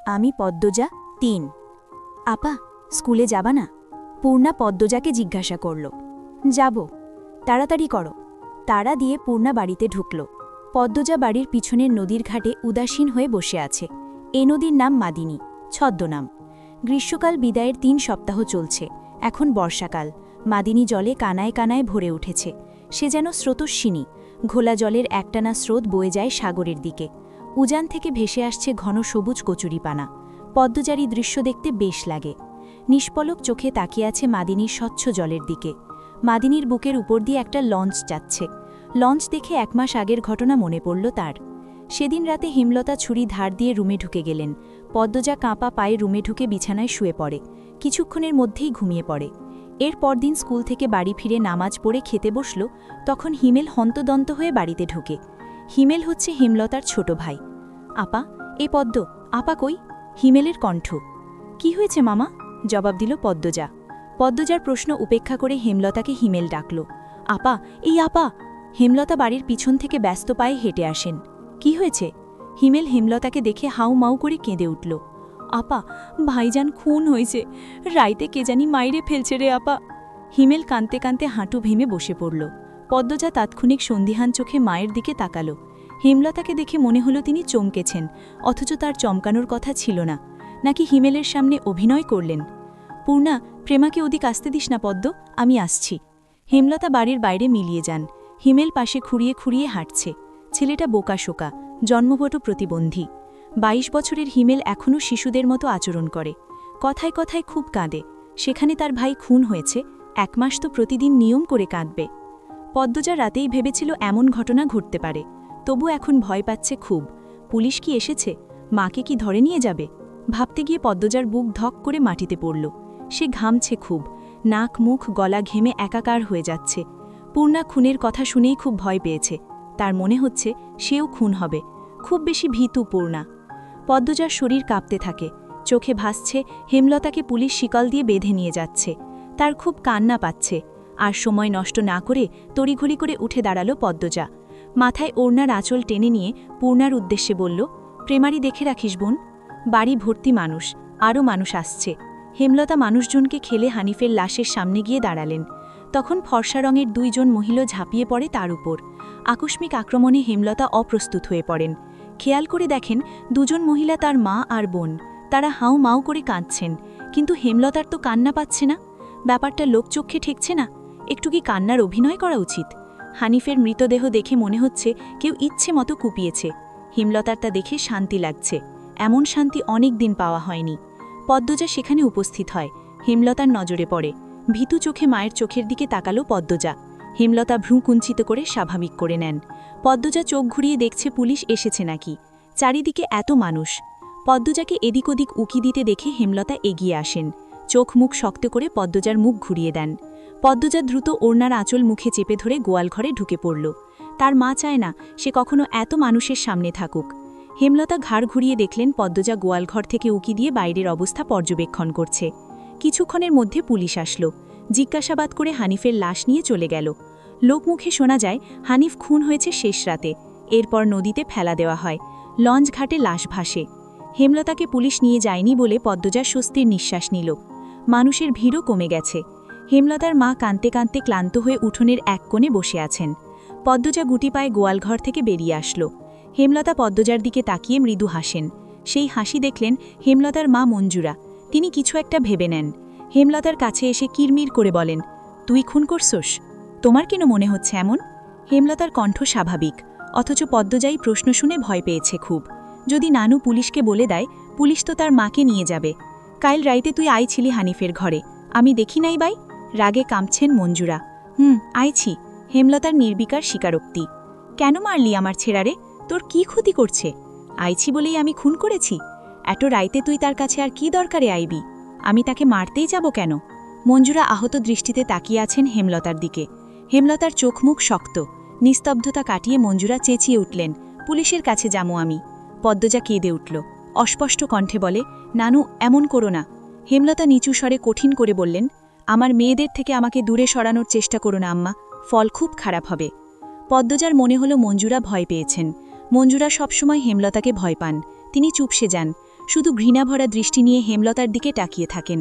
আমি পদ্মজা ৩। আপা, স্কুলে যাবা না? পূর্ণা পদ্মজাকে জিজ্ঞাসা করল। যাব। তাড়াতাড়ি করো। তাড়া দিয়ে পূর্ণা বাড়িতে ঢুকল। পদ্মজা বাড়ির পিছনের নদীর ঘাটে উদাসীন হয়ে বসে আছে। এ নদীর নাম মাদিনী, ছদ্মনাম। গ্রীষ্মকাল বিদায়ের ৩ সপ্তাহ চলছে। এখন বর্ষাকাল। মাদিনী জলে কানায় কানায় ভরে উঠেছে। সে যেন স্রোতস্বিনী। ঘোলা জলের একটানা স্রোত বয়ে যায় সাগরের দিকে। উজান থেকে ভেসে আসছে ঘন সবুজ কচুরিপানা। পদ্মজারী দৃশ্য দেখতে বেশ লাগে। নিষ্পলক চোখে তাকিয়ে আছে মাদিনীর স্বচ্ছ জলের দিকে। মাদিনীর বুকের উপর দিয়ে একটা লঞ্চ যাচ্ছে। লঞ্চ দেখে ১ মাস আগের ঘটনা মনে পড়ল তার। সেদিন রাতে হিমলতা ছুরি ধার দিয়ে রুমে ঢুকে গেলেন। পদ্মজা কাঁপা পায়ে রুমে ঢুকে বিছানায় শুয়ে পড়ে। কিছুক্ষণের মধ্যেই ঘুমিয়ে পড়ে। এর পরদিন স্কুল থেকে বাড়ি ফিরে নামাজ পড়ে খেতে বসল, তখন হিমেল হন্তদন্ত হয়ে বাড়িতে ঢোকে। হিমেল হচ্ছে হেমলতার ছোট ভাই। আপা, এ পদ্ম, আপা কই? হিমেলের কণ্ঠ। কি হয়েছে মামা? জবাব দিল পদ্মজা। পদ্মজার প্রশ্ন উপেক্ষা করে হেমলতাকে হিমেল ডাকল। আপা, এই আপা! হেমলতা বাড়ির পিছন থেকে ব্যস্ত পায়ে হেঁটে আসেন। কি হয়েছে? হিমেল হেমলতাকে দেখে হাউ মাউ করে কেঁদে উঠল। আপা, ভাইজান খুন হয়েছে। রাইতে কে জানি মাইরে ফেলছে রে আপা। হিমেল কাঁদতে কাঁদতে হাঁটু ভেঙে বসে পড়ল। পদ্মজা তাৎক্ষণিক সন্দিহান চোখে মায়ের দিকে তাকালো। হেমলতাকে দেখে মনে হলো তিনি চমকেছেন, অথচ তার চমকানোর কথা ছিল না। নাকি হিমেলের সামনে অভিনয় করলেন? পূর্ণা, প্রেমাকে ওদিক আসতে দিস না পদ্ম, আমি আসছি। হেমলতা বাড়ির বাইরে মিলিয়ে যান। হিমেল পাশে খুঁড়িয়ে খুঁড়িয়ে হাঁটছে। ছেলেটা বোকাশোকা, জন্মগত প্রতিবন্ধী। ২২ বছরের হিমেল এখনও শিশুদের মতো আচরণ করে। কথায় কথায় খুব কাঁদে। সেখানে তার ভাই খুন হয়েছে, ১ মাস তো প্রতিদিন নিয়ম করে কাঁদবে। পদ্মজা রাতেই ভেবেছিল এমন ঘটনা ঘটতে পারে। তবু এখন ভয় পাচ্ছে খুব। পুলিশ কি এসেছে? মাকে কি ধরে নিয়ে যাবে? ভাবতে গিয়ে পদ্মজার বুক ধক করে মাটিতে পড়ল। সে ঘামছে খুব। নাক মুখ গলা ঘেমে একাকার হয়ে যাচ্ছে। পূর্ণা খুনের কথা শুনেই খুব ভয় পেয়েছে। তার মনে হচ্ছে সেও খুন হবে। খুব বেশি ভীতু পূর্ণা। পদ্মজার শরীর কাঁপতে থাকে। চোখে ভাসছে হেমলতাকে পুলিশ শিকল দিয়ে বেঁধে নিয়ে যাচ্ছে। তার খুব কান্না পাচ্ছে। আর সময় নষ্ট না করে তড়িঘড়ি করে উঠে দাঁড়ালো পদ্মজা। মাথায় ওড়নার আঁচল টেনে নিয়ে পূর্ণার উদ্দেশ্যে বলল, প্রেমারি দেখে রাখিস বোন। বাড়ি ভর্তি মানুষ, আরও মানুষ আসছে। হেমলতা মানুষজনকে খেলে হানিফের লাশের সামনে গিয়ে দাঁড়ালেন। তখন ফর্সা রঙের ২ জন মহিলা ঝাঁপিয়ে পড়ে তার উপর। আকস্মিক আক্রমণে হেমলতা অপ্রস্তুত হয়ে পড়েন। খেয়াল করে দেখেন ২ জন মহিলা তার মা আর বোন। তারা হাউ মাউ করে কাঁদছেন, কিন্তু হেমলতার তো কান্না পাচ্ছে না। ব্যাপারটা লোকচক্ষে ঠেকছে না। একটু কি কান্নার অভিনয় করা উচিত? হানিফের মৃতদেহ দেখে মনে হচ্ছে কেউ ইচ্ছে মতো কুপিয়েছে। হেমলতার তা দেখে শান্তি লাগছে। এমন শান্তি অনেক দিন পাওয়া হয়নি। পদ্মজা সেখানে উপস্থিত হয়। হেমলতার নজরে পড়ে। ভীতু চোখে মায়ের চোখের দিকে তাকালো পদ্মজা। হেমলতা ভ্রু কুঞ্চিত করে স্বাভাবিক করে নেন। পদ্মজা চোখ ঘুরিয়ে দেখছে পুলিশ এসেছে নাকি। চারিদিকে এত মানুষ। পদ্মজাকে এদিক ওদিক উকি দিতে দেখে হেমলতা এগিয়ে আসেন। চোখ মুখ শক্ত করে পদ্মজার মুখ ঘুরিয়ে দেন। পদ্মজা দ্রুত ওড়নার আঁচল মুখে চেপে ধরে গোয়ালঘরে ঢুকে পড়ল। তার মা চায় না সে কখনো এত মানুষের সামনে থাকুক। হেমলতা ঘাড় ঘুরিয়ে দেখলেন পদ্মজা গোয়ালঘর থেকে উকি দিয়ে বাইরের অবস্থা পর্যবেক্ষণ করছে। কিছুক্ষণের মধ্যে পুলিশ আসলো। জিজ্ঞাসাবাদ করে হানিফের লাশ নিয়ে চলে গেল। লোকমুখে শোনা যায় হানিফ খুন হয়েছে শেষ রাতে। এরপর নদীতে ফেলা দেওয়া হয়। লঞ্চ ঘাটে লাশ ভাসে। হেমলতাকে পুলিশ নিয়ে যায়নি বলে পদ্মজা স্বস্তির নিঃশ্বাস নিল। মানুষের ভিড়ও কমে গেছে। হেমলতার মা কাঁদতে কাঁদতে ক্লান্ত হয়ে উঠোনের এক কোণে বসে আছেন। পদ্মজা গুটি পায়ে গোয়ালঘর থেকে বেরিয়ে আসলো। হেমলতা পদ্মজার দিকে তাকিয়ে মৃদু হাসেন। সেই হাসি দেখলেন হেমলতার মা মঞ্জুরা। তিনি কিছু একটা ভেবে নেন। হেমলতার কাছে এসে কিরমির করে বলেন, তুই খুন করছস? তোমার কেন মনে হচ্ছে এমন? হেমলতার কণ্ঠ স্বাভাবিক, অথচ পদ্মজাই প্রশ্ন শুনে ভয় পেয়েছে খুব। যদি নানু পুলিশকে বলে দেয়, পুলিশ তো তার মাকে নিয়ে যাবে। কাল রাইতে তুই আইছিলি হানিফের ঘরে, আমি দেখি নাই বাই? রাগে কাঁপছেন মঞ্জুরা। আইছি। হেমলতার নির্বিকার স্বীকারোক্তি। কেন মারলি আমার ছেড়ারে? তোর কি ক্ষতি করছে? আইছি বলেই আমি খুন করেছি? এত রাইতে তুই তার কাছে আর কি দরকারে আইবি? আমি তাকে মারতেই যাব কেন? মঞ্জুরা আহত দৃষ্টিতে তাকিয়ে আছেন হেমলতার দিকে। হেমলতার চোখ মুখ শক্ত। নিস্তব্ধতা কাটিয়ে মঞ্জুরা চেঁচিয়ে উঠলেন, পুলিশের কাছে যামো আমি। পদ্মজা কেঁদে উঠল। অস্পষ্ট কণ্ঠে বলে, নানু এমন করো না। হেমলতা নিচু স্বরে কঠিন করে বললেন, আমার মেয়েদের থেকে আমাকে দূরে সরানোর চেষ্টা করো না আম্মা, ফল খুব খারাপ হবে। পদ্মজার মনে হলো মঞ্জুরা ভয় পেয়েছেন। মঞ্জুরা সবসময় হেমলতাকে ভয় পান। তিনি চুপসে যান। শুধু ঘৃণাভরা দৃষ্টি নিয়ে হেমলতার দিকে তাকিয়ে থাকেন।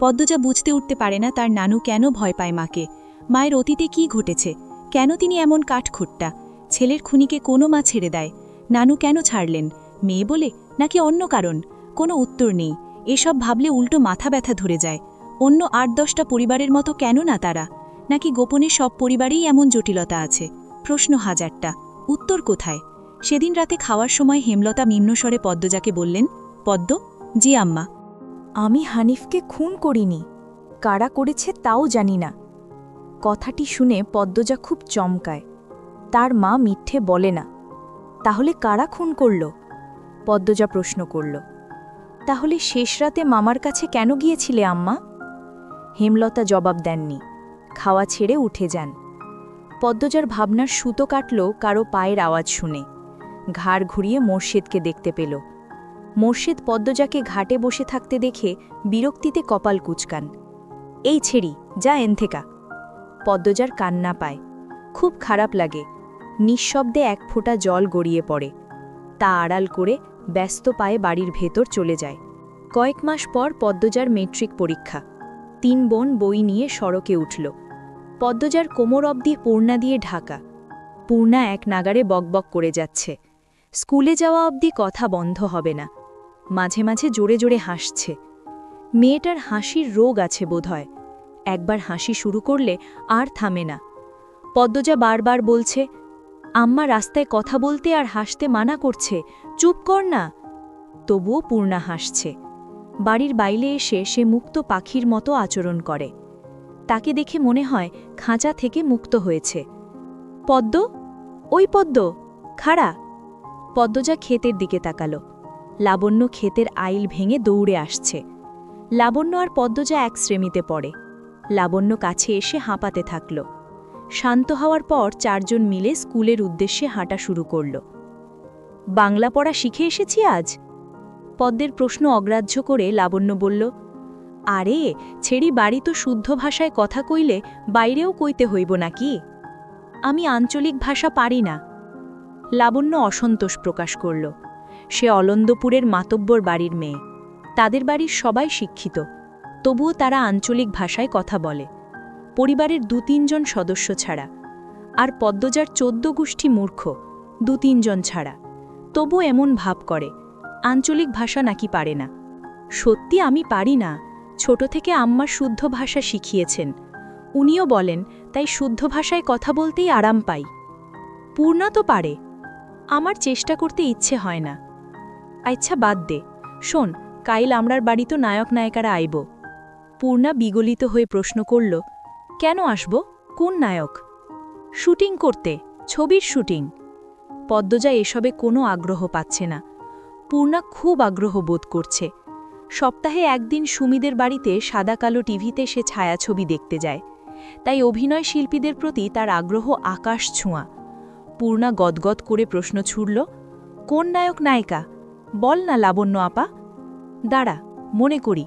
পদ্মজা বুঝতে উঠতে পারে না তার নানু কেন ভয় পায় মাকে। মায়ের অতীতে কি ঘটেছে, কেন তিনি এমন কাঠখোট্টা। ছেলের খুনিকে কোনো মা ছেড়ে দেয়, নানু কেন ছাড়লেন? মেয়ে বলে নাকি অন্য কারণ? কোনো উত্তর নেই। এসব ভাবলে উল্টো মাথা ব্যথা ধরে যায়। অন্য ৮-১০টা পরিবারের মতো কেন না তারা? নাকি গোপনে সব পরিবারেই এমন জটিলতা আছে? প্রশ্ন হাজারটা, উত্তর কোথায়? সেদিন রাতে খাওয়ার সময় হেমলতা নিম্নস্বরে পদ্মজাকে বললেন, পদ্ম। জি আম্মা। আমি হানিফকে খুন করিনি, কারা করেছে তাও জানি না। কথাটি শুনে পদ্মজা খুব চমকায়। তার মা মিথ্যে বলে না। তাহলে কারা খুন করল? পদ্মজা প্রশ্ন করল। তাহলে শেষ রাতে মামার কাছে কেন গিয়েছিলে আম্মা? হেমলতা জবাব দেননি, খাওয়া ছেড়ে উঠে যান। পদ্মজার ভাবনার সুতো কাটল কারো পায়ের আওয়াজ শুনে। ঘাড় ঘুরিয়ে মোর্শেদকে দেখতে পেল। মোর্শেদ পদ্মজাকে ঘাটে বসে থাকতে দেখে বিরক্তিতে কপাল কুচকান। এই ছেড়ি, যা এনথেকা। পদ্মজার কান্না পায়, খুব খারাপ লাগে। নিঃশব্দে এক ফোঁটা জল গড়িয়ে পড়ে। তা আড়াল করে ব্যস্ত পায়ে বাড়ির ভেতর চলে যায়। কয়েক মাস পর পদ্মজার মেট্রিক পরীক্ষা। ৩ বোন বই নিয়ে সড়কে উঠল। পদ্মজার কোমর অবধি পূর্ণা দিয়ে ঢাকা। পূর্ণা এক নাগারে বকবক করে যাচ্ছে। স্কুলে যাওয়া অবধি কথা বন্ধ হবে না। মাঝে মাঝে জোরে জোরে হাসছে। মেয়েটার হাসির রোগ আছে বোধহয়। একবার হাসি শুরু করলে আর থামে না। পদ্মজা বারবার বলছে, আম্মা রাস্তায় কথা বলতে আর হাসতে মানা করছে, চুপ কর না। তবুও পূর্ণা হাসছে। বাড়ির বাইরে এসে সে মুক্ত পাখির মতো আচরণ করে। তাকে দেখে মনে হয় খাঁচা থেকে মুক্ত হয়েছে। পদ্ম, ওই পদ্ম, খাড়া। পদ্মজা ক্ষেতের দিকে তাকালো। লাবণ্য ক্ষেতের আইল ভেঙে দৌড়ে আসছে। লাবণ্য আর পদ্মজা এক শ্রেণীতে পড়ে। লাবণ্য কাছে এসে হাঁপাতে থাকল। শান্ত হওয়ার পর 4 জন মিলে স্কুলের উদ্দেশ্যে হাঁটা শুরু করল। বাংলা পড়া শিখে এসেছি আজ? পদ্মের প্রশ্ন অগ্রাহ্য করে লাবণ্য বলল, আরে ছেড়ি, বাড়ি তো শুদ্ধ ভাষায় কথা কইলে বাইরেও কইতে হইব নাকি? আমি আঞ্চলিক ভাষা পারি না। লাবণ্য অসন্তোষ প্রকাশ করল। সে অলন্দপুরের মাতব্বর বাড়ির মেয়ে। তাদের বাড়ির সবাই শিক্ষিত, তবুও তারা আঞ্চলিক ভাষায় কথা বলে, পরিবারের 2-3 জন সদস্য ছাড়া। আর পদ্মজার 14 গোষ্ঠী মূর্খ, 2-3 জন ছাড়া। তবু এমন ভাব করে আঞ্চলিক ভাষা নাকি পারে না। সত্যি আমি পারি না। ছোট থেকে আম্মা শুদ্ধ ভাষা শিখিয়েছেন, উনিও বলেন, তাই শুদ্ধ ভাষায় কথা বলতেই আরাম পাই। পূর্ণা তো পারে, আমার চেষ্টা করতে ইচ্ছে হয় না। আচ্ছা বাদ দে, শোন, কাইল আমরার বাড়ি তো নায়ক নায়িকারা আইব। পূর্ণা বিগলিত হয়ে প্রশ্ন করল, কেন আসব? কোন নায়ক? শুটিং করতে, ছবির শুটিং। পদ্মজা এসবে কোনো আগ্রহ পাচ্ছে না। পূর্ণা খুব আগ্রহ বোধ করছে। সপ্তাহে একদিন সুমিদের বাড়িতে সাদা কালো টিভিতে সে ছায়াছবি দেখতে যায়। তাই অভিনয় শিল্পীদের প্রতি তার আগ্রহ আকাশ ছোঁয়া। পূর্ণা গদগদ করে প্রশ্ন ছুড়ল, কোন নায়ক নায়িকা? বল না লাবণ্য আপা। দাঁড়া, মনে করি।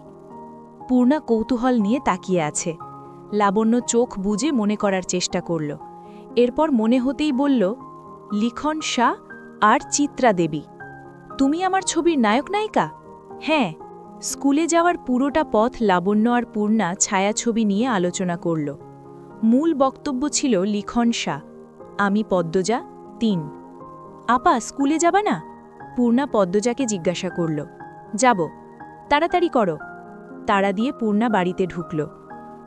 পূর্ণা কৌতূহল নিয়ে তাকিয়ে আছে। লাবণ্য চোখ বুজে মনে করার চেষ্টা করল। এরপর মনে হতেই বলল, লিখন শাহ আর চিত্রা দেবী। তুমি আমার ছবির নায়ক নায়িকা? হ্যাঁ। স্কুলে যাওয়ার পুরোটা পথ লাবণ্য আর পূর্ণা ছায়াছবি নিয়ে আলোচনা করল। মূল বক্তব্য ছিল লিখন শাহ, আমি পদ্মজা, 3। আপা স্কুলে যাবা না? পূর্ণা পদ্মজাকে জিজ্ঞাসা করল। যাব। তাড়াতাড়ি করো। তাড়া দিয়ে পূর্ণা বাড়িতে ঢুকল।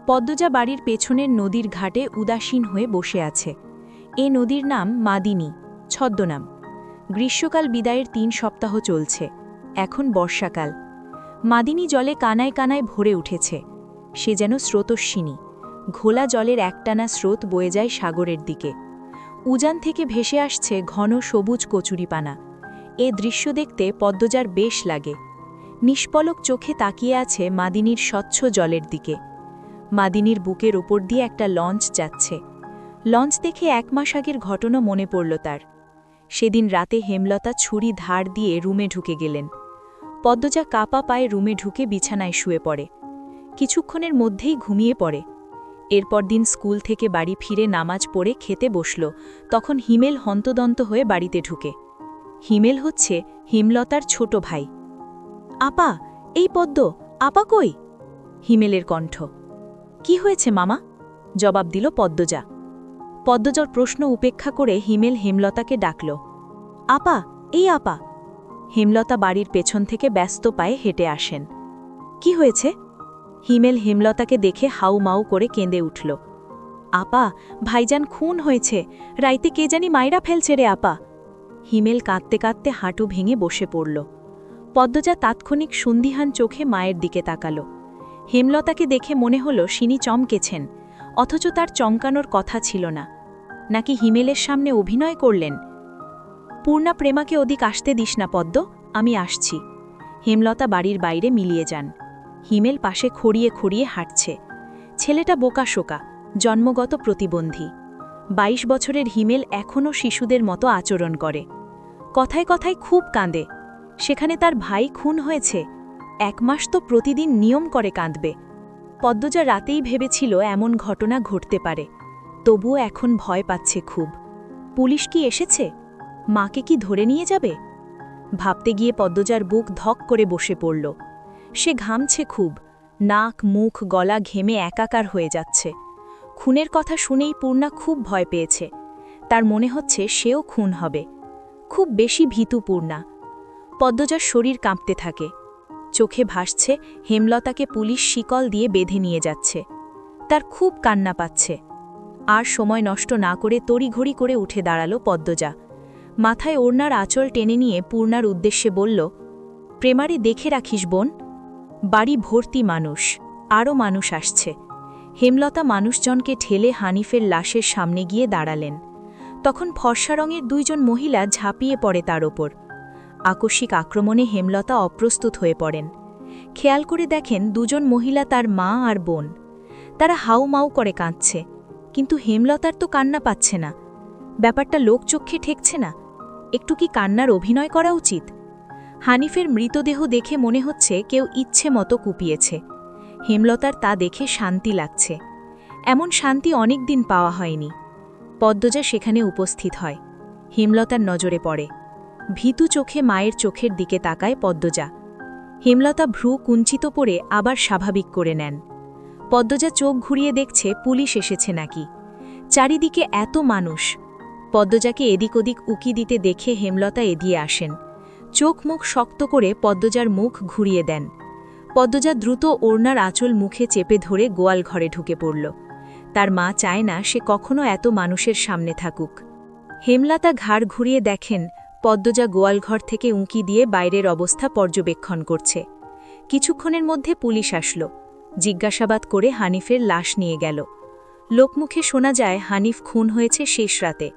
পদ্মজা বাড়ির পেছনের নদীর ঘাটে উদাসীন হয়ে বসে আছে। এ নদীর নাম মাদিনী, ছদ্মনাম। গ্রীষ্মকাল বিদায়ের 3 সপ্তাহ চলছে। এখন বর্ষাকাল। মাদিনী জলে কানায় কানায় ভরে উঠেছে। সে যেন স্রোতস্বিনী। ঘোলা জলের একটানা স্রোত বয়ে যায় সাগরের দিকে। উজান থেকে ভেসে আসছে ঘন সবুজ কচুরিপানা। এ দৃশ্য দেখতে পদ্মজার বেশ লাগে। নিষ্পলক চোখে তাকিয়ে আছে মাদিনীর স্বচ্ছ জলের দিকে। মাদিনীর বুকের ওপর দিয়ে একটা লঞ্চ যাচ্ছে। লঞ্চ দেখে 1 মাস আগের ঘটনা মনে পড়ল তার। সেদিন রাতে হেমলতা ছুরি ধার দিয়ে রুমে ঢুকে গেলেন। পদ্মজা কাপা পায়ে রুমে ঢুকে বিছানায় শুয়ে পড়ে। কিছুক্ষণের মধ্যেই ঘুমিয়ে পড়ে। এরপর দিন স্কুল থেকে বাড়ি ফিরে নামাজ পড়ে খেতে বসল, তখন হিমেল হন্তদন্ত হয়ে বাড়িতে ঢুকে। হিমেল হচ্ছে হেমলতার ছোট ভাই। আপা, এই পদ্ম, আপা কই? হিমেলের কণ্ঠ। কি হয়েছে মামা? জবাব দিল পদ্মজা। পদ্মজার প্রশ্ন উপেক্ষা করে হিমেল হেমলতাকে ডাকল। আপা, এই আপা। হেমলতা বাড়ির পেছন থেকে ব্যস্ত পায়ে হেঁটে আসেন। কি হয়েছে? হিমেল হেমলতাকে দেখে হাউমাউ করে কেঁদে উঠল। আপা, ভাইজান খুন হয়েছে, রাইতে কে জানি মাইরা ফেলছে রে আপা। হিমেল কাঁদতে কাঁদতে হাঁটু ভেঙে বসে পড়ল। পদ্মজা তাৎক্ষণিক সন্দিহান চোখে মায়ের দিকে তাকাল। হেমলতাকে দেখে মনে হল সিনি চমকেছেন, অথচ তার চমকানোর কথা ছিল না। নাকি হিমেলের সামনে অভিনয় করলেন? পূর্ণা প্রেমাকে ওদিক আসতে দিস না পদ্ম, আমি আসছি। হেমলতা বাড়ির বাইরে মিলিয়ে যান। হিমেল পাশে খড়িয়ে খড়িয়ে হাঁটছে। ছেলেটা বোকাশোকা, জন্মগত প্রতিবন্ধী। ২২ বছরের হিমেল এখনও শিশুদের মতো আচরণ করে। কথায় কথায় খুব কাঁদে। সেখানে তার ভাই খুন হয়েছে, ১ মাস তো প্রতিদিন নিয়ম করে কাঁদবে। পদ্মজা রাতেই ভেবেছিল এমন ঘটনা ঘটতে পারে, তবুও এখন ভয় পাচ্ছে খুব। পুলিশ কি এসেছে? মাকে কি ধরে নিয়ে যাবে? ভাবতে গিয়ে পদ্মজার বুক ধক করে বসে পড়ল। সে ঘামছে খুব, নাক মুখ গলা ঘেমে একাকার হয়ে যাচ্ছে। খুনের কথা শুনেই পূর্ণা খুব ভয় পেয়েছে। তার মনে হচ্ছে সেও খুন হবে। খুব বেশি ভীতু পূর্ণা। পদ্মজার শরীর কাঁপতে থাকে। চোখে ভাসছে হেমলতাকে পুলিশ শিকল দিয়ে বেঁধে নিয়ে যাচ্ছে। তার খুব কান্না পাচ্ছে। আর সময় নষ্ট না করে তড়িঘড়ি করে উঠে দাঁড়ালো পদ্মজা। মাথায় ওড়নার আঁচল টেনে নিয়ে পূর্ণার উদ্দেশ্যে বলল, প্রেমারে দেখে রাখিস বোন। বাড়ি ভর্তি মানুষ, আরও মানুষ আসছে। হেমলতা মানুষজনকে ঠেলে হানিফের লাশের সামনে গিয়ে দাঁড়ালেন। তখন ফর্সা রঙের ২ জন মহিলা ঝাঁপিয়ে পড়ে তার ওপর। আকস্মিক আক্রমণে হেমলতা অপ্রস্তুত হয়ে পড়েন। খেয়াল করে দেখেন ২ জন মহিলা তার মা আর বোন। তারা হাউমাউ করে কাঁদছে, কিন্তু হেমলতার তো কান্না পাচ্ছে না। ব্যাপারটা লোকচক্ষে ঠেকছে না। একটু কি কান্নার অভিনয় করা উচিত? হানিফের মৃতদেহ দেখে মনে হচ্ছে কেউ ইচ্ছে মতো কুপিয়েছে। হেমলতার তা দেখে শান্তি লাগছে। এমন শান্তি অনেক দিন পাওয়া হয়নি। পদ্মজা সেখানে উপস্থিত হয়। হেমলতার নজরে পড়ে। ভীতু চোখে মায়ের চোখের দিকে তাকায় পদ্মজা। হেমলতা ভ্রু কুঞ্চিত করে আবার স্বাভাবিক করে নেন। পদ্মজা চোখ ঘুরিয়ে দেখছে পুলিশ এসেছে নাকি। চারিদিকে এত মানুষ। পদ্মজাকে এদিক ওদিক উকি দিতে দেখে হেমলতা এগিয়ে আসেন। চোখ মুখ শক্ত করে পদ্মজার মুখ ঘুরিয়ে দেন। পদ্মজা দ্রুত ওড়নার আঁচল মুখে চেপে ধরে গোয়াল ঘরে ঢুকে পড়ল। তার মা চায় না সে কখনো এত মানুষের সামনে থাকুক। হেমলতা ঘাড় ঘুরিয়ে দেখেন পদ্মজা গোয়ালঘর থেকে উঁকি দিয়ে বাইরের অবস্থা পর্যবেক্ষণ করছে। কিছুক্ষণের মধ্যে পুলিশ আসলো। জিজ্ঞাসাবাদ করে হানিফের লাশ নিয়ে গেল। লোকমুখে শোনা যায় হানিফ খুন হয়েছে শেষ রাতে।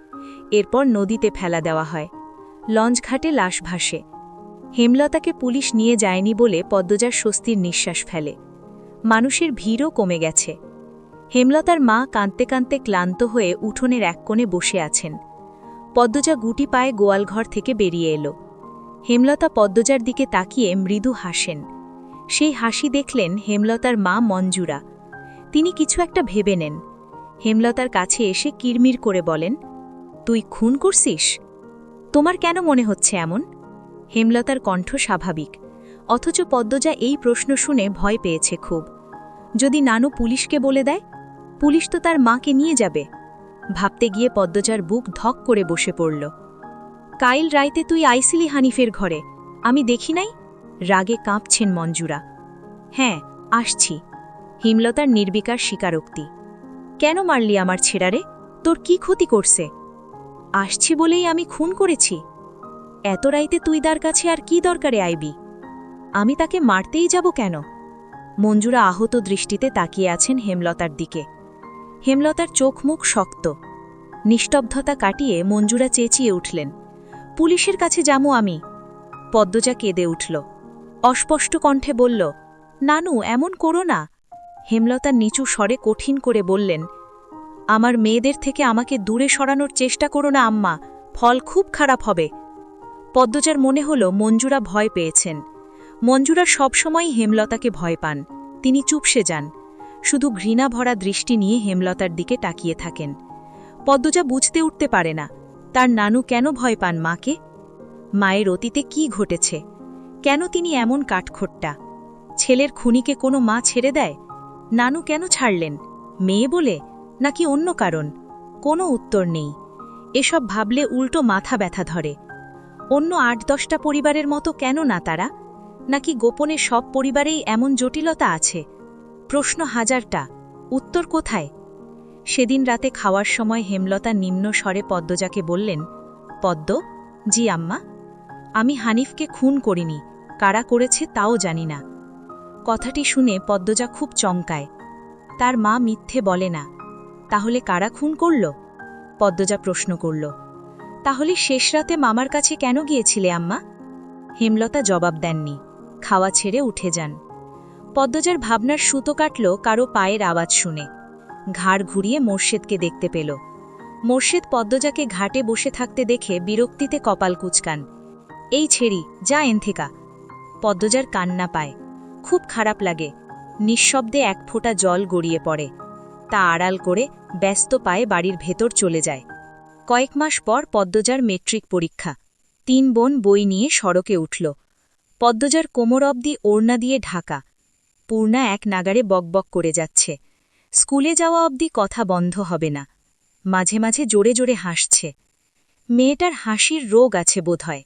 এরপর নদীতে ফেলা দেওয়া হয়। লঞ্চঘাটে লাশ ভাসে। হেমলতাকে পুলিশ নিয়ে যায়নি বলে পদ্মজার স্বস্তির নিঃশ্বাস ফেলে। মানুষের ভিড়ও কমে গেছে। হেমলতার মা কাঁদতে কাঁদতে ক্লান্ত হয়ে উঠোনের এক কোণে বসে আছেন। পদ্মজা গুটি পায়ে গোয়ালঘর থেকে বেরিয়ে এলো। হেমলতা পদ্মজার দিকে তাকিয়ে মৃদু হাসেন। সেই হাসি দেখলেন হেমলতার মা মঞ্জুরা। তিনি কিছু একটা ভেবে নেন। হেমলতার কাছে এসে কিরমির করে বলেন, তুই খুন করছিস? তোমার কেন মনে হচ্ছে এমন? হেমলতার কণ্ঠ স্বাভাবিক, অথচ পদ্মজা এই প্রশ্ন শুনে ভয় পেয়েছে খুব। যদি নানু পুলিশকে বলে দেয়? পুলিশ তো তার মাকে নিয়ে যাবে। ভাবতে গিয়ে পদ্মজার বুক ধক করে বসে পড়ল। কাইল রাইতে তুই আইসিলি হানিফের ঘরে, আমি দেখি নাই? রাগে কাঁপছেন মঞ্জুরা। হ্যাঁ, আসছি। হেমলতার নির্বিকার স্বীকারোক্তি। কেন মারলি আমার ছেড়ারে? তোর কি ক্ষতি করছে? আসছি বলেই আমি খুন করেছি? এত রাইতে তুই তার কাছে আর কি দরকারে আইবি? আমি তাকে মারতেই যাব কেন? মঞ্জুরা আহত দৃষ্টিতে তাকিয়ে আছেন হেমলতার দিকে। হেমলতার চোখ মুখ শক্ত। নিস্তব্ধতা কাটিয়ে মঞ্জুরা চেঁচিয়ে উঠলেন, পুলিশের কাছে যামু আমি। পদ্মজা কেঁদে উঠল। অস্পষ্ট কণ্ঠে বলল, নানু এমন করো না। হেমলতার নিচু স্বরে কঠিন করে বললেন, আমার মেয়েদের থেকে আমাকে দূরে সরানোর চেষ্টা করো না আম্মা, ফল খুব খারাপ হবে। পদ্মজার মনে হল মঞ্জুরা ভয় পেয়েছেন। মঞ্জুরা সবসময়ই হেমলতাকে ভয় পান। তিনি চুপসে যান, শুধু ঘৃণা ভরা দৃষ্টি নিয়ে হেমলতার দিকে তাকিয়ে থাকেন। পদ্মজা বুঝতে উঠতে পারে না তার নানু কেন ভয় পান মাকে। মায়ের অতীতে কি ঘটেছে? কেন তিনি এমন কাঠখোট্টা? ছেলের খুনিকে কোনো মা ছেড়ে দেয়? নানু কেন ছাড়লেন? মেয়ে বলে, নাকি অন্য কারণ? কোনো উত্তর নেই। এসব ভাবলে উল্টো মাথা ব্যথা ধরে। অন্য ৮-১০টা পরিবারের মতো কেন না তারা? নাকি গোপনে সব পরিবারেই এমন জটিলতা আছে? প্রশ্ন হাজারটা, উত্তর কোথায়? সেদিন রাতে খাওয়ার সময় হেমলতা নিম্ন স্বরে পদ্মজাকে বললেন, পদ্ম, জি আম্মা, আমি হানিফকে খুন করিনি, কারা করেছে তাও জানি না। কথাটি শুনে পদ্মজা খুব চমকায়। তার মা মিথ্যে বলে না। তাহলে কারা খুন করল? পদ্মজা প্রশ্ন করল। তাহলে শেষ রাতে মামার কাছে কেন গিয়েছিলে আম্মা? হেমলতা জবাব দেননি। খাওয়া ছেড়ে উঠে যান। পদ্মজার ভাবনার সুতো কাটল কারো পায়ের আওয়াজ শুনে। ঘাড় ঘুরিয়ে মোর্শেদকে দেখতে পেল। মোর্শেদ পদ্মজাকে ঘাটে বসে থাকতে দেখে বিরক্তিতে কপাল কুচকান। এই ছেড়ি, যা এনথেকা। পদ্মজার কান্না পায়। খুব খারাপ লাগে। নিঃশব্দে এক ফোঁটা জল গড়িয়ে পড়ে। তা আড়াল করে ব্যস্ত পায়ে বাড়ির ভেতর চলে যায়। কয়েক মাস পর পদ্মজার মেট্রিক পরীক্ষা। ৩ বোন বই নিয়ে সড়কে উঠল। পদ্মজার কোমর অবধি ওড়না দিয়ে ঢাকা। পূর্ণা এক নাগারে বকবক করে যাচ্ছে। স্কুলে যাওয়া অবধি কথা বন্ধ হবে না। মাঝে মাঝে জোরে জোরে হাসছে। মেয়েটার হাসির রোগ আছে বোধহয়।